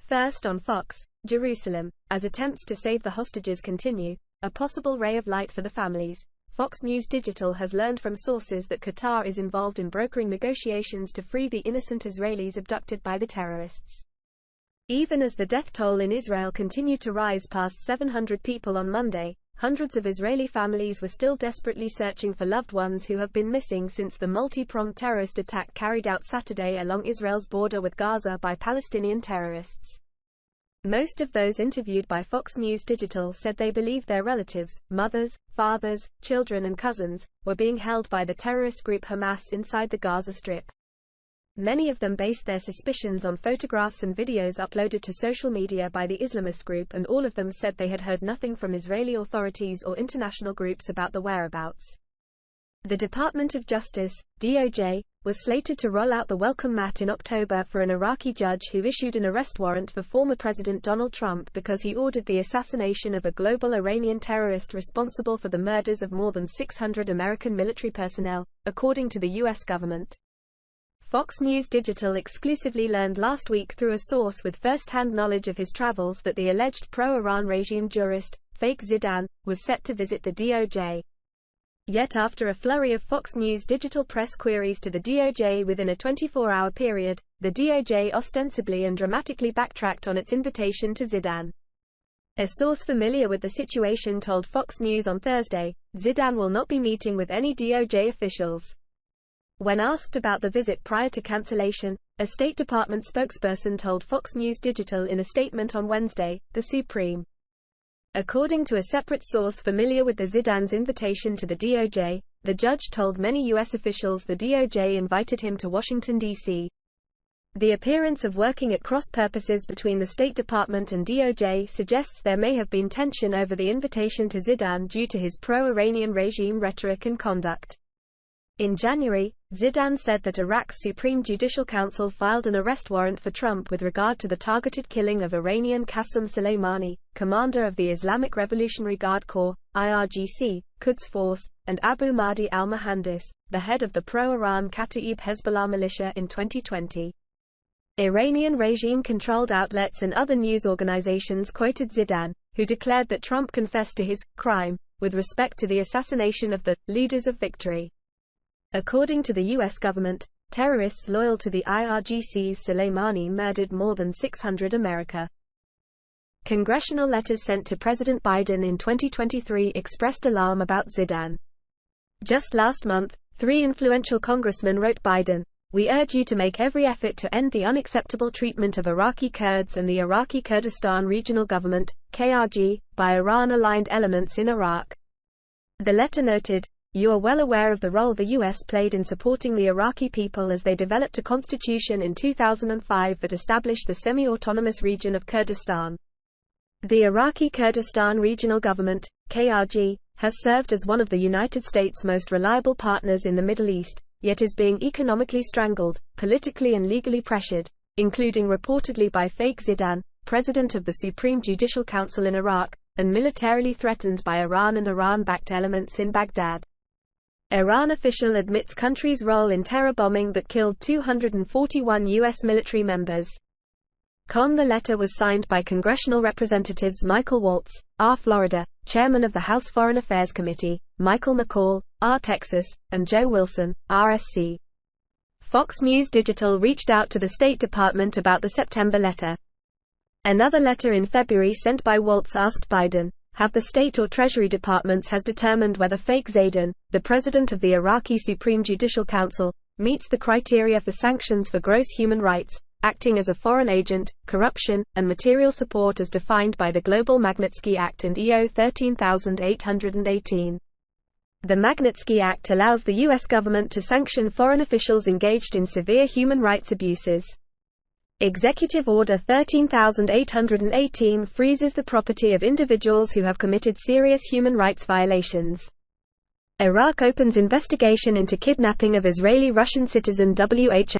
First on Fox, Jerusalem. As attempts to save the hostages continue, a possible ray of light for the families, Fox News Digital has learned from sources that Qatar is involved in brokering negotiations to free the innocent Israelis abducted by the terrorists. Even as the death toll in Israel continued to rise past 700 people on Monday, hundreds of Israeli families were still desperately searching for loved ones who have been missing since the multi-pronged terrorist attack carried out Saturday along Israel's border with Gaza by Palestinian terrorists. Most of those interviewed by Fox News Digital said they believed their relatives, mothers, fathers, children and cousins, were being held by the terrorist group Hamas inside the Gaza Strip. Many of them based their suspicions on photographs and videos uploaded to social media by the Islamist group, and all of them said they had heard nothing from Israeli authorities or international groups about the whereabouts. The Department of Justice, DOJ, was slated to roll out the welcome mat in October for an Iraqi judge who issued an arrest warrant for former President Donald Trump because he ordered the assassination of a global Iranian terrorist responsible for the murders of more than 600 American military personnel, according to the U.S. government. Fox News Digital exclusively learned last week through a source with first-hand knowledge of his travels that the alleged pro-Iran regime jurist, Fake Zidan, was set to visit the DOJ. Yet after a flurry of Fox News Digital press queries to the DOJ within a 24-hour period, the DOJ ostensibly and dramatically backtracked on its invitation to Zidan. A source familiar with the situation told Fox News on Thursday, Zidan will not be meeting with any DOJ officials. When asked about the visit prior to cancellation, a State Department spokesperson told Fox News Digital in a statement on Wednesday, the Supreme. According to a separate source familiar with the Zidan's invitation to the DOJ, the judge told many U.S. officials the DOJ invited him to Washington, D.C. The appearance of working at cross purposes between the State Department and DOJ suggests there may have been tension over the invitation to Zidan due to his pro-Iranian regime rhetoric and conduct. In January, Zidan said that Iraq's Supreme Judicial Council filed an arrest warrant for Trump with regard to the targeted killing of Iranian Qasem Soleimani, commander of the Islamic Revolutionary Guard Corps, IRGC, Quds Force, and Abu Mahdi al-Muhandis, the head of the pro-Iran Kataib Hezbollah militia in 2020. Iranian regime-controlled outlets and other news organizations quoted Zidan, who declared that Trump confessed to his crime with respect to the assassination of the leaders of victory. According to the U.S. government, terrorists loyal to the IRGC's Soleimani murdered more than 600 American. Congressional letters sent to President Biden in 2023 expressed alarm about Zidan. Just last month, 3 influential congressmen wrote Biden, "We urge you to make every effort to end the unacceptable treatment of Iraqi Kurds and the Iraqi Kurdistan Regional Government, KRG, by Iran-aligned elements in Iraq." The letter noted, "You are well aware of the role the U.S. played in supporting the Iraqi people as they developed a constitution in 2005 that established the semi-autonomous region of Kurdistan. The Iraqi Kurdistan Regional Government, KRG, has served as one of the United States' most reliable partners in the Middle East, yet is being economically strangled, politically and legally pressured, including reportedly by Fake Zidan, president of the Supreme Judicial Council in Iraq, and militarily threatened by Iran and Iran-backed elements in Baghdad." Iran official admits country's role in terror bombing that killed 241 U.S. military members. The letter was signed by congressional representatives Michael Waltz, R. Florida, chairman of the House Foreign Affairs Committee, Michael McCaul, R. Texas, and Joe Wilson, RSC. Fox News Digital reached out to the State Department about the September letter. Another letter in February sent by Waltz asked Biden, "Have the State or Treasury Departments has determined whether Fake Zidan, the president of the Iraqi Supreme Judicial Council, meets the criteria for sanctions for gross human rights, acting as a foreign agent, corruption, and material support as defined by the Global Magnitsky Act and EO 13818. The Magnitsky Act allows the U.S. government to sanction foreign officials engaged in severe human rights abuses. Executive Order 13818 freezes the property of individuals who have committed serious human rights violations. Iraq opens investigation into kidnapping of Israeli-Russian citizen W.H.